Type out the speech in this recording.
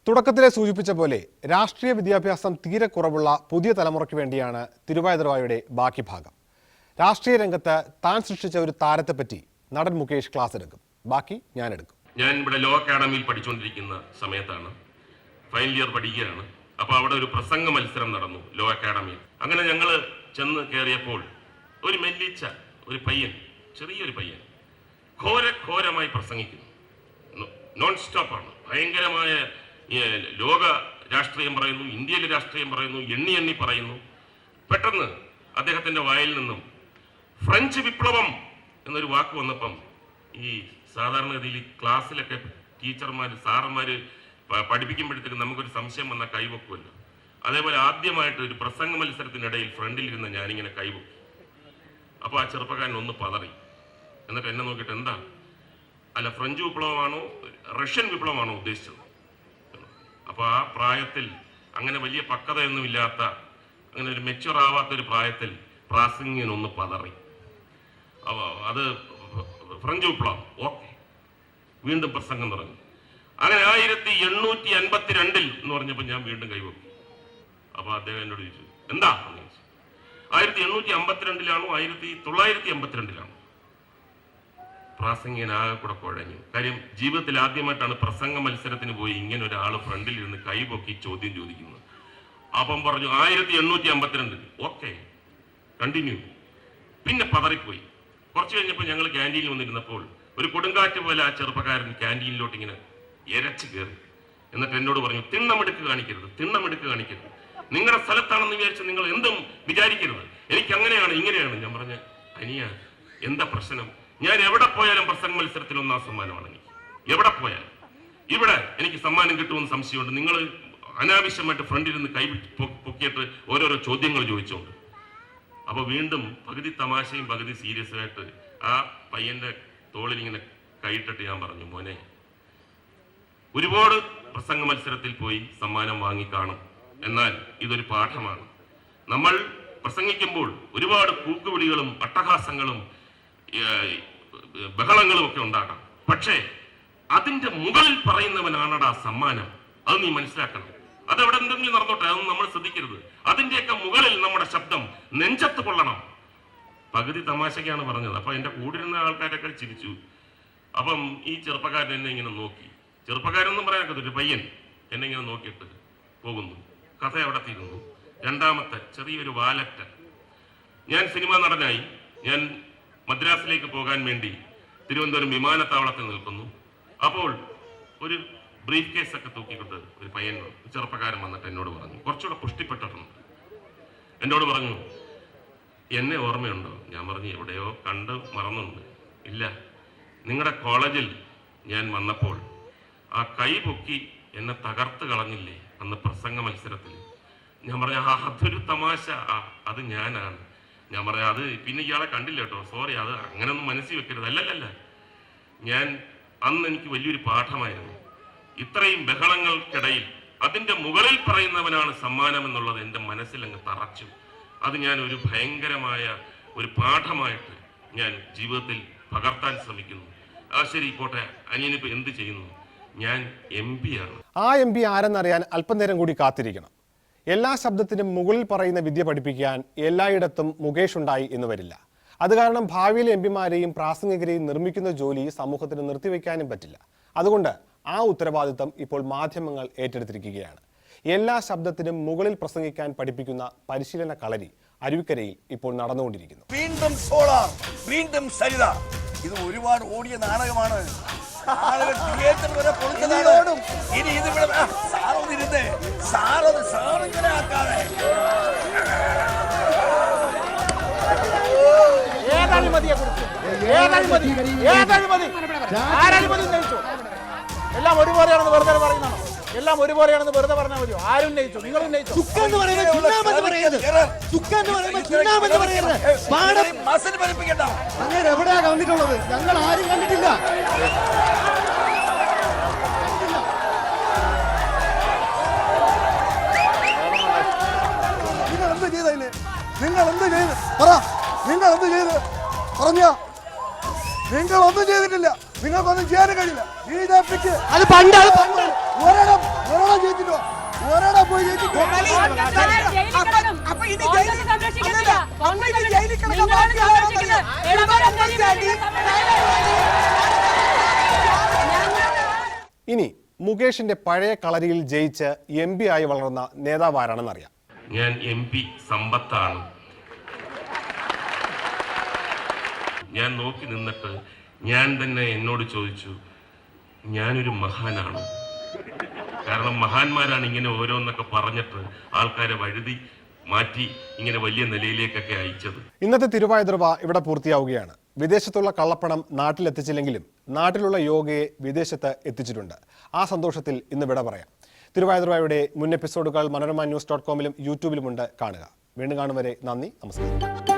തുടക്കത്തിലെ സൂചിപ്പിച്ച പോലെ രാഷ്ട്രീയ വിദ്യാഭ്യാസം തീരെ കുറവുള്ള പുതിയ തലമുറയ്ക്ക് വേണ്ടിയാണ് തിരുവാതിരവായുടെ ബാക്കി ഭാഗം. രാഷ്ട്രീയ രംഗത്ത് താൻ സൃഷ്ടിച്ച ഒരു താരത്തെപ്പറ്റി നടൻ മുകേഷ് ക്ലാസ് എടുക്കും. ബാക്കി ഞാൻ എടുക്കും. ഞാൻ ഇവിടെ ലോ അക്കാഡമിയിൽ പഠിച്ചുകൊണ്ടിരിക്കുന്ന സമയത്താണ്, ഫൈനൽ ഇയർ പഠിക്കുകയാണ്. അപ്പോൾ അവിടെ ഒരു പ്രസംഗ മത്സരം നടന്നു ലോ അക്കാഡമിയിൽ. അങ്ങനെ ഞങ്ങൾ ചെന്ന് കയറിയപ്പോൾ ഒരു മെല്ലിച്ച ഒരു പയ്യൻ, ചെറിയൊരു പയ്യൻ ഘോരമായി പ്രസംഗിക്കുന്നു. നോൺ സ്റ്റോപ്പാണ്. ഭയങ്കരമായ ലോക രാഷ്ട്രീയം പറയുന്നു, ഇന്ത്യയിലെ രാഷ്ട്രീയം പറയുന്നു, എണ്ണി പറയുന്നു. പെട്ടെന്ന് അദ്ദേഹത്തിന്റെ വായിൽ നിന്നും ഫ്രഞ്ച് വിപ്ലവം എന്നൊരു വാക്ക് വന്നപ്പം ഈ സാധാരണഗതിയിൽ ക്ലാസ്സിലൊക്കെ ടീച്ചർമാർ സാറന്മാർ പഠിപ്പിക്കുമ്പോഴത്തേക്ക് നമുക്കൊരു സംശയം വന്നാൽ കൈവെക്കുമല്ലോ. അതേപോലെ ആദ്യമായിട്ട് ഒരു പ്രസംഗ മത്സരത്തിനിടയിൽ ഫ്രണ്ടിലിരുന്ന് ഞാനിങ്ങനെ കൈവെക്കും. അപ്പോൾ ആ ചെറുപ്പക്കാരൻ ഒന്ന് പതറി. എന്നിട്ട് എന്നെ നോക്കിയിട്ട് എന്താ, അല്ല ഫ്രഞ്ച് വിപ്ലവമാണോ റഷ്യൻ വിപ്ലവമാണോ ഉദ്ദേശിച്ചത്? അപ്പോൾ ആ പ്രായത്തിൽ അങ്ങനെ വലിയ പക്വതയൊന്നുമില്ലാത്ത, അങ്ങനെ ഒരു മെച്യൂർ ആവാത്തൊരു പ്രായത്തിൽ പ്രാസംഗികനൊന്ന് പതറി. അത് ഫ്രഞ്ച് വിപ്ലവം, ഓക്കെ. വീണ്ടും പ്രസംഗം തുടങ്ങി. അങ്ങനെ 1852 എന്ന് പറഞ്ഞപ്പോൾ ഞാൻ വീണ്ടും കൈവെക്കും. അപ്പോൾ അദ്ദേഹം എന്നോട് ചോദിച്ചു എന്താ എന്ന് ചോദിച്ചു. 1852 1982 പ്രാസംഗികനാകെ കൂടെ കുഴഞ്ഞു. കാര്യം ജീവിതത്തിൽ ആദ്യമായിട്ടാണ് പ്രസംഗ മത്സരത്തിന് പോയി ഇങ്ങനെ ഒരാൾ ഫ്രണ്ടിൽ ഇരുന്ന് കൈപൊക്കി ചോദ്യം ചോദിക്കുന്നത്. അപ്പം പറഞ്ഞു 1852, ഓക്കെ, കണ്ടിന്യൂ. പിന്നെ പതറിപ്പോയി. കുറച്ച് കഴിഞ്ഞപ്പോൾ ഞങ്ങൾ ക്യാൻറ്റീനിൽ വന്നിരുന്നപ്പോൾ ഒരു കൊടുങ്കാറ്റ് പോലെ ആ ചെറുപ്പക്കാരൻ ക്യാൻറ്റീനിലോട്ട് ഇങ്ങനെ ഇരച്ചു കയറി. എന്നിട്ട് എന്നോട് പറഞ്ഞു, തിണ്ണമെടുക്ക് കാണിക്കരുത്. നിങ്ങളുടെ സ്ഥലത്താണെന്ന് വിചാരിച്ച് നിങ്ങൾ എന്തും വിചാരിക്കരുത്. എനിക്ക് അങ്ങനെയാണ് ഇങ്ങനെയാണ്. ഞാൻ പറഞ്ഞ അനിയ, എന്താ പ്രശ്നം? ഞാൻ എവിടെ പോയാലും പ്രസംഗ മത്സരത്തിൽ 1-ാം സമ്മാനമാണ് എനിക്ക്. എവിടെ പോയാലും ഇവിടെ എനിക്ക് സമ്മാനം കിട്ടുമെന്ന് സംശയമുണ്ട്. നിങ്ങൾ അനാവശ്യമായിട്ട് ഫ്രണ്ടിലിരുന്ന് കൈ പൊക്കിയിട്ട് ഓരോരോ ചോദ്യങ്ങൾ ചോദിച്ചുകൊണ്ട്. അപ്പോൾ വീണ്ടും പകുതി തമാശയും പകുതി സീരിയസ് ആയിട്ട് ആ പയ്യന്റെ തോളിൽ ഇങ്ങനെ കൈയിട്ടിട്ട് ഞാൻ പറഞ്ഞു, മോനെ, ഒരുപാട് പ്രസംഗ മത്സരത്തിൽ പോയി സമ്മാനം വാങ്ങിക്കാണും, എന്നാൽ ഇതൊരു പാഠമാണ്. നമ്മൾ പ്രസംഗിക്കുമ്പോൾ ഒരുപാട് കൂക്കുവിളികളും അട്ടഹാസങ്ങളും ബഹളങ്ങളും ഒക്കെ ഉണ്ടാകാം. പക്ഷേ അതിന്റെ മുകളിൽ പറയുന്നവനാണടാ സമ്മാനം. അത് നീ മനസ്സിലാക്കണം. അതെവിടെ എന്തെങ്കിലും നടന്നോട്ടെ, അതൊന്നും നമ്മൾ ശ്രദ്ധിക്കരുത്. അതിന്റെയൊക്കെ മുകളിൽ നമ്മുടെ ശബ്ദം നെഞ്ചത്ത് കൊള്ളണം. പകുതി തമാശക്കാണ് പറഞ്ഞത്. അപ്പൊ എന്റെ കൂടിരുന്ന ആൾക്കാരൊക്കെ ചിരിച്ചു. അപ്പം ഈ ചെറുപ്പക്കാരൻ എന്നെ ഇങ്ങനെ നോക്കി. ചെറുപ്പക്കാരൊന്നും പറയാനൊക്കെ ഒരു പയ്യൻ എന്നെ ഇങ്ങനെ നോക്കിയിട്ട് പോകുന്നു. കഥ എവിടെ തീരുന്നു? രണ്ടാമത്തെ ചെറിയൊരു വാലറ്റ. ഞാൻ സിനിമാ നടനായി. ഞാൻ മദ്രാസിലേക്ക് പോകാൻ വേണ്ടി തിരുവനന്തപുരം വിമാനത്താവളത്തിൽ നിൽക്കുന്നു. അപ്പോൾ ഒരു ബ്രീഫ് കേസ് ഒക്കെ തൂക്കിക്കൊണ്ട് ഒരു പയ്യൻ, ചെറുപ്പക്കാരൻ വന്നിട്ട് എന്നോട് പറഞ്ഞു, കുറച്ചുകൂടെ പുഷ്ടിപ്പെട്ടിട്ടുണ്ട്. എന്നോട് പറഞ്ഞു, എന്നെ ഓർമ്മയുണ്ടോ? ഞാൻ പറഞ്ഞു, എവിടെയോ കണ്ട് മറന്നുണ്ട്. ഇല്ല, നിങ്ങളുടെ കോളേജിൽ ഞാൻ വന്നപ്പോൾ ആ കൈ പൊക്കി എന്നെ തകർത്ത് കളഞ്ഞില്ലേ അന്ന് പ്രസംഗ മത്സരത്തിൽ? ഞാൻ പറഞ്ഞു, അതൊരു തമാശ, അത് ഞാനാണ്. ഞാൻ പറയാം, അത് പിന്നെ ഇയാളെ കണ്ടില്ല കേട്ടോ, സോറി, അത് അങ്ങനെയൊന്നും മനസ്സിൽ വെക്കരുത്. അല്ലല്ല, ഞാൻ അന്ന് എനിക്ക് വലിയൊരു പാഠമായിരുന്നു. ഇത്രയും ബഹളങ്ങൾക്കിടയിൽ അതിൻ്റെ മുകളിൽ പറയുന്നവനാണ് സമ്മാനം എന്നുള്ളത് എൻ്റെ മനസ്സിൽ അങ്ങ് തറച്ചു. അത് ഞാൻ ഒരു ഭയങ്കരമായ ഒരു പാഠമായിട്ട് ഞാൻ ജീവിതത്തിൽ പകർത്താൻ ശ്രമിക്കുന്നു. ശരി, പോട്ടെ, അനിയനിപ്പോൾ എന്ത് ചെയ്യുന്നു? ഞാൻ MP ആണ്. ആ MP ആരെന്നറിയാൻ അല്പനേരം കൂടി കാത്തിരിക്കണം. എല്ലാ ശബ്ദത്തിനും മുകളിൽ പറയുന്ന വിദ്യ പഠിപ്പിക്കാൻ എല്ലായിടത്തും മുകേഷ് ഉണ്ടായി എന്ന് വരില്ല. അത് കാരണം ഭാവിയിലെ MP-മാരെയും പ്രാസംഗികരെയും നിർമ്മിക്കുന്ന ജോലി സമൂഹത്തിന് നിർത്തിവെക്കാനും പറ്റില്ല. അതുകൊണ്ട് ആ ഉത്തരവാദിത്തം ഇപ്പോൾ മാധ്യമങ്ങൾ ഏറ്റെടുത്തിരിക്കുകയാണ്. എല്ലാ ശബ്ദത്തിനും മുകളിൽ പ്രസംഗിക്കാൻ പഠിപ്പിക്കുന്ന പരിശീലന കളരി അരുവിക്കരയിൽ ഇപ്പോൾ നടന്നുകൊണ്ടിരിക്കുന്നു. വീണ്ടും സോളാർ, വീണ്ടും സരിത. ഇത് ഒരുപാട് ഓടിയ നാടകമാണ്. തിയേറ്റർ വരെ പൊളിച്ചതാണ്. ഇനി ഇത് സാറൊന്നിരുന്നേ, സാറിങ്ങനെ ആക്കാതെ. എല്ലാം ഒരുപോലെയാണെന്ന് വെറുതെ പറയുന്നതാണോ? എല്ലാം ഒരുപോലെയാണെന്ന് വെറുതെ പറഞ്ഞാൽ മതിയോ? ആരും ഉന്നയിച്ചു, നിങ്ങൾ ഉന്നയിച്ചു. അങ്ങനെ എവിടെയാ കണ്ടിട്ടുള്ളത്? ഞങ്ങൾ ആരും കണ്ടിട്ടില്ല. നിങ്ങൾ എന്ത് ചെയ്തതിന്? നിങ്ങൾ എന്ത് ചെയ്ത് പറ. നിങ്ങൾ എന്ത് ചെയ്ത് പറഞ്ഞ? നിങ്ങളൊന്നും ചെയ്തിട്ടില്ല. നിങ്ങൾക്കൊന്നും ചെയ്യാനും കഴിയില്ല. BJP ക്ക് അത് പണ്ട് ഒരെണ്ണം ജയിച്ചിട്ട് ഒരാടാ പോയി ജയിച്ചിട്ട് അപ്പൊ ഇനി ജയിലിൽ കിടക്കാൻ ബാക്കിയുള്ള ഇനി മുകേഷിന്റെ പഴയ കളരിയിൽ ജയിച്ച് MP ആയി വളർന്ന നേതാവ് ആരാണെന്നറിയാം. ഞാൻ MP സമ്പത്താണ്. ഞാൻ നോക്കി നിന്നിട്ട് ഞാൻ തന്നെ എന്നോട് ചോദിച്ചു, ഞാനൊരു മഹാനാണോ? കാരണം മഹാന്മാരാണ് ഇങ്ങനെ ഓരോന്നൊക്കെ പറഞ്ഞിട്ട് ആൾക്കാരെ വഴുതി മാറ്റി ഇങ്ങനെ വലിയ നിലയിലേക്കൊക്കെ അയച്ചത്. ഇന്നത്തെ തിരുവാതിര ഇവിടെ പൂർത്തിയാവുകയാണ്. വിദേശത്തുള്ള കള്ളപ്പണം നാട്ടിലെത്തിച്ചില്ലെങ്കിലും നാട്ടിലുള്ള യോഗയെ വിദേശത്ത് എത്തിച്ചിട്ടുണ്ട്. ആ സന്തോഷത്തിൽ ഇന്ന് വിട പറയാം. തിരുവാതിരയുടെ മുൻ എപ്പിസോഡുകൾ മനോരമ ന്യൂസ് .com ലും യൂട്യൂബിലുമുണ്ട്, കാണുക. വീണ്ടും കാണും വരെ നന്ദി, നമസ്കാരം.